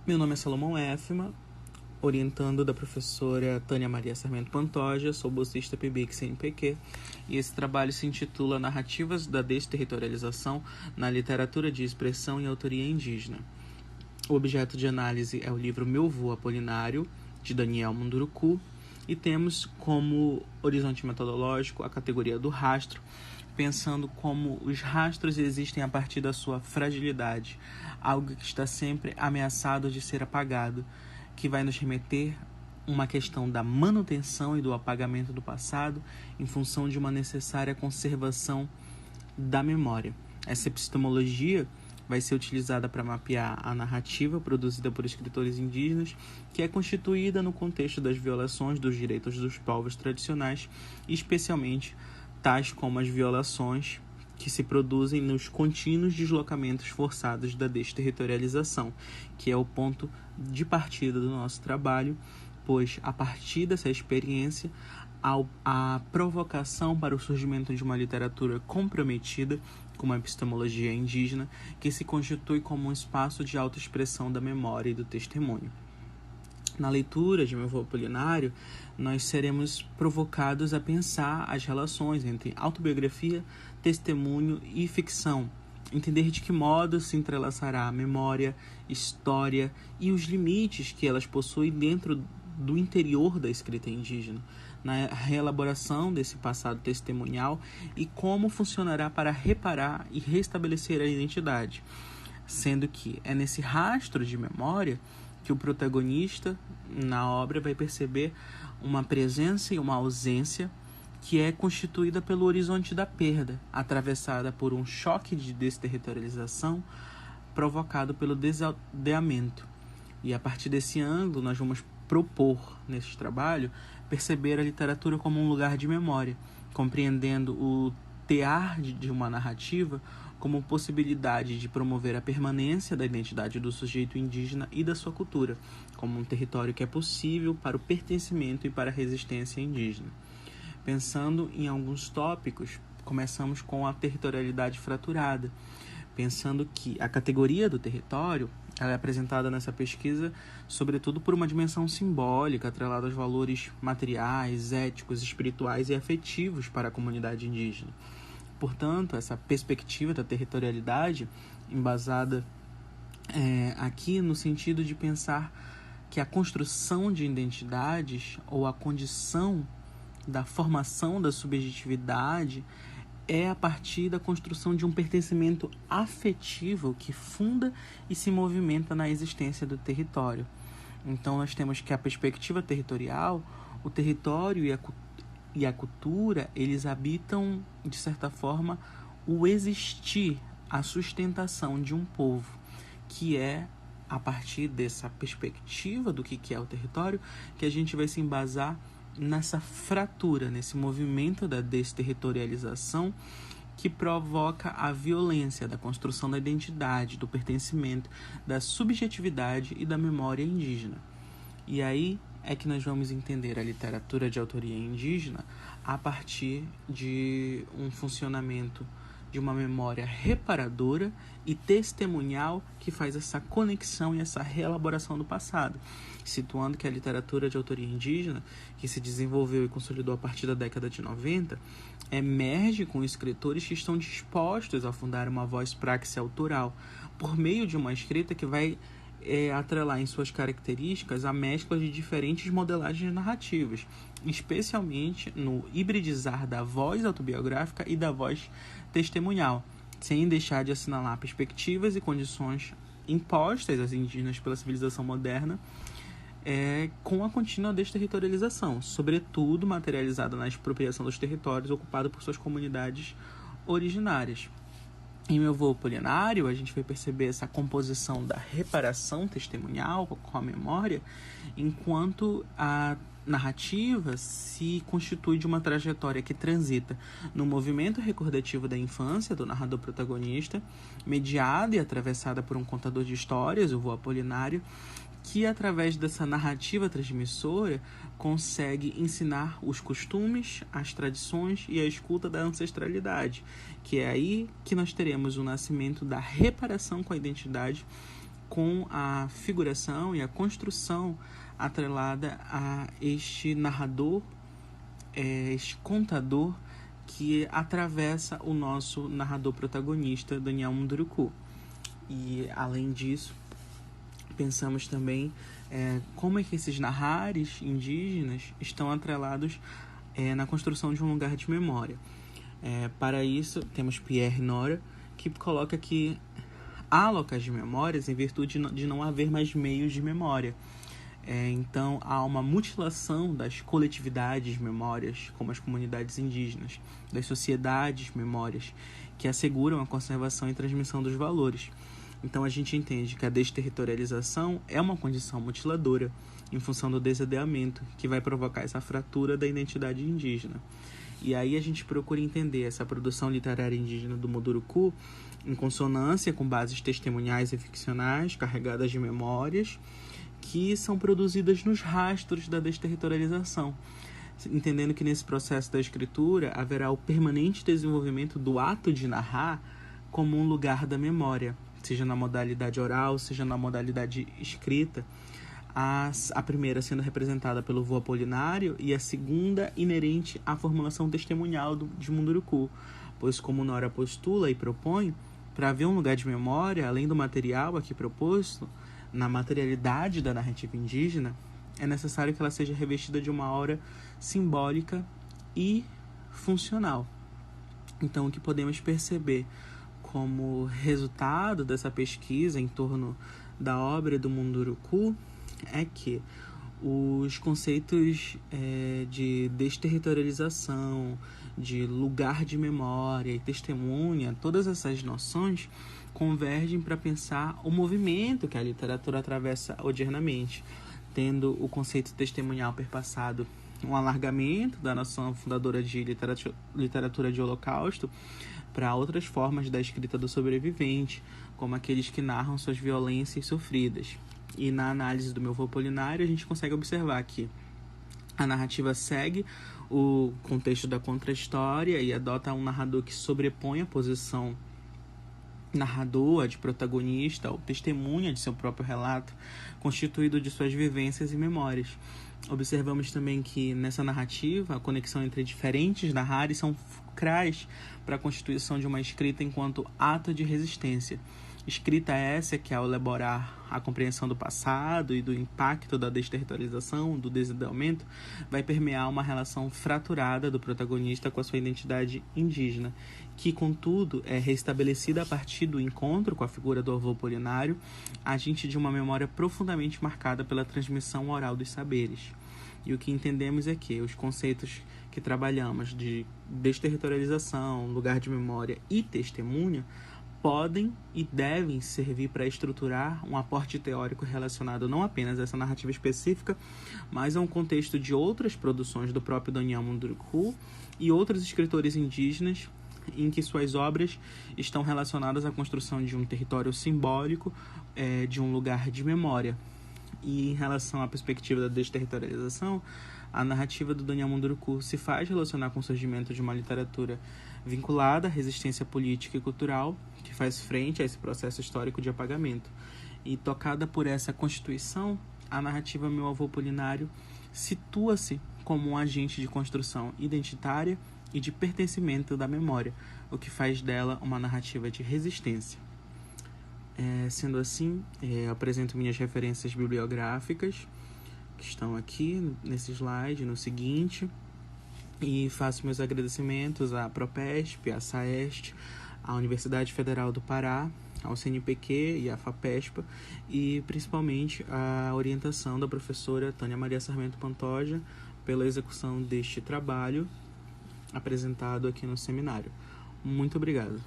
Meu nome é Salomão Efma, orientando da professora Tânia Maria Sarmento Pantoja, sou bolsista PIBIC CNPq, e esse trabalho se intitula Narrativas da Desterritorialização na Literatura de Expressão e Autoria Indígena. O objeto de análise é o livro Meu Vô Apolinário, de Daniel Munduruku, e temos como horizonte metodológico a categoria do rastro, pensando como os rastros existem a partir da sua fragilidade, algo que está sempre ameaçado de ser apagado, que vai nos remeter uma questão da manutenção e do apagamento do passado em função de uma necessária conservação da memória. Essa epistemologia vai ser utilizada para mapear a narrativa produzida por escritores indígenas, que é constituída no contexto das violações dos direitos dos povos tradicionais, especialmente tais como as violações que se produzem nos contínuos deslocamentos forçados da desterritorialização, que é o ponto de partida do nosso trabalho, pois, a partir dessa experiência, a provocação para o surgimento de uma literatura comprometida com uma epistemologia indígena que se constitui como um espaço de autoexpressão da memória e do testemunho. Na leitura de Meu Vô Apolinário, nós seremos provocados a pensar as relações entre autobiografia, testemunho e ficção, entender de que modo se entrelaçará a memória, história e os limites que elas possuem dentro do interior da escrita indígena, na reelaboração desse passado testemunhal e como funcionará para reparar e restabelecer a identidade, sendo que é nesse rastro de memória que o protagonista na obra vai perceber uma presença e uma ausência que é constituída pelo horizonte da perda, atravessada por um choque de desterritorialização provocado pelo desaldeamento. E a partir desse ângulo nós vamos propor nesse trabalho perceber a literatura como um lugar de memória, compreendendo o tear de uma narrativa como possibilidade de promover a permanência da identidade do sujeito indígena e da sua cultura, como um território que é possível para o pertencimento e para a resistência indígena. Pensando em alguns tópicos, começamos com a territorialidade fraturada, pensando que a categoria do território ela é apresentada nessa pesquisa sobretudo por uma dimensão simbólica atrelada aos valores materiais, éticos, espirituais e afetivos para a comunidade indígena. Portanto, essa perspectiva da territorialidade embasada aqui no sentido de pensar que a construção de identidades ou a condição da formação da subjetividade é a partir da construção de um pertencimento afetivo que funda e se movimenta na existência do território. Então, nós temos que a perspectiva territorial, o território e a cultura, eles habitam, de certa forma, o existir, a sustentação de um povo, que é a partir dessa perspectiva do que é o território, que a gente vai se embasar nessa fratura, nesse movimento da desterritorialização que provoca a violência da construção da identidade, do pertencimento, da subjetividade e da memória indígena. E aí é que nós vamos entender a literatura de autoria indígena a partir de um funcionamento de uma memória reparadora e testemunhal que faz essa conexão e essa reelaboração do passado, situando que a literatura de autoria indígena, que se desenvolveu e consolidou a partir da década de 90, emerge com escritores que estão dispostos a fundar uma voz praxe autoral, por meio de uma escrita que vai atrelar em suas características a mescla de diferentes modelagens narrativas, especialmente no hibridizar da voz autobiográfica e da voz testemunhal, sem deixar de assinalar perspectivas e condições impostas às indígenas pela civilização moderna, com a contínua desterritorialização, sobretudo materializada na expropriação dos territórios ocupados por suas comunidades originárias. Em Meu Vô Apolinário, a gente vai perceber essa composição da reparação testemunhal com a memória, enquanto a narrativa se constitui de uma trajetória que transita no movimento recordativo da infância do narrador protagonista, mediada e atravessada por um contador de histórias, o Vô Apolinário, que, através dessa narrativa transmissora, consegue ensinar os costumes, as tradições e a escuta da ancestralidade, que é aí que nós teremos o nascimento da reparação com a identidade com a figuração e a construção atrelada a este narrador, este contador que atravessa o nosso narrador protagonista, Daniel Munduruku. E, além disso, pensamos também como é que esses narrares indígenas estão atrelados na construção de um lugar de memória. Para isso, temos Pierre Nora, que coloca que há locais de memórias em virtude de não haver mais meios de memória. Então, há uma mutilação das coletividades memórias, como as comunidades indígenas, das sociedades memórias, que asseguram a conservação e transmissão dos valores. Então, a gente entende que a desterritorialização é uma condição mutiladora em função do desadeamento, que vai provocar essa fratura da identidade indígena. E aí a gente procura entender essa produção literária indígena do Munduruku em consonância com bases testemunhais e ficcionais carregadas de memórias que são produzidas nos rastros da desterritorialização, entendendo que nesse processo da escritura haverá o permanente desenvolvimento do ato de narrar como um lugar da memória, seja na modalidade oral, seja na modalidade escrita, a primeira sendo representada pelo vô Apolinário e a segunda inerente à formulação testemunhal de Munduruku, pois, como Nora postula e propõe, para haver um lugar de memória, além do material aqui proposto, na materialidade da narrativa indígena, é necessário que ela seja revestida de uma aura simbólica e funcional. Então, o que podemos perceber como resultado dessa pesquisa em torno da obra do Munduruku é que os conceitos de desterritorialização, de lugar de memória e testemunha, todas essas noções convergem para pensar o movimento que a literatura atravessa odiernamente, tendo o conceito testemunhal perpassado um alargamento da noção fundadora de literatura de holocausto para outras formas da escrita do sobrevivente, como aqueles que narram suas violências sofridas. E na análise do meu vô Apolinário, a gente consegue observar que a narrativa segue o contexto da contra-história e adota um narrador que sobrepõe a posição narrador, de protagonista ou testemunha de seu próprio relato, constituído de suas vivências e memórias. Observamos também que nessa narrativa a conexão entre diferentes narrares são fulcrais para a constituição de uma escrita enquanto ato de resistência. Escrita essa que, ao elaborar a compreensão do passado e do impacto da desterritorialização, do desadeamento, vai permear uma relação fraturada do protagonista com a sua identidade indígena, que, contudo, é restabelecida a partir do encontro com a figura do avô Apolinário, agente de uma memória profundamente marcada pela transmissão oral dos saberes. E o que entendemos é que os conceitos que trabalhamos de desterritorialização, lugar de memória e testemunha podem e devem servir para estruturar um aporte teórico relacionado não apenas a essa narrativa específica, mas a um contexto de outras produções do próprio Daniel Munduruku e outros escritores indígenas em que suas obras estão relacionadas à construção de um território simbólico, de um lugar de memória. E em relação à perspectiva da desterritorialização, a narrativa do Daniel Munduruku se faz relacionar com o surgimento de uma literatura vinculada à resistência política e cultural, que faz frente a esse processo histórico de apagamento. E tocada por essa constituição, a narrativa Meu Avô Apolinário situa-se como um agente de construção identitária e de pertencimento da memória, o que faz dela uma narrativa de resistência. Sendo assim, apresento minhas referências bibliográficas, que estão aqui nesse slide, no seguinte, e faço meus agradecimentos à Propesp, à SAEST, à Universidade Federal do Pará, ao CNPq e à FAPESPA, e principalmente à orientação da professora Tânia Maria Sarmento Pantoja pela execução deste trabalho apresentado aqui no seminário. Muito obrigado.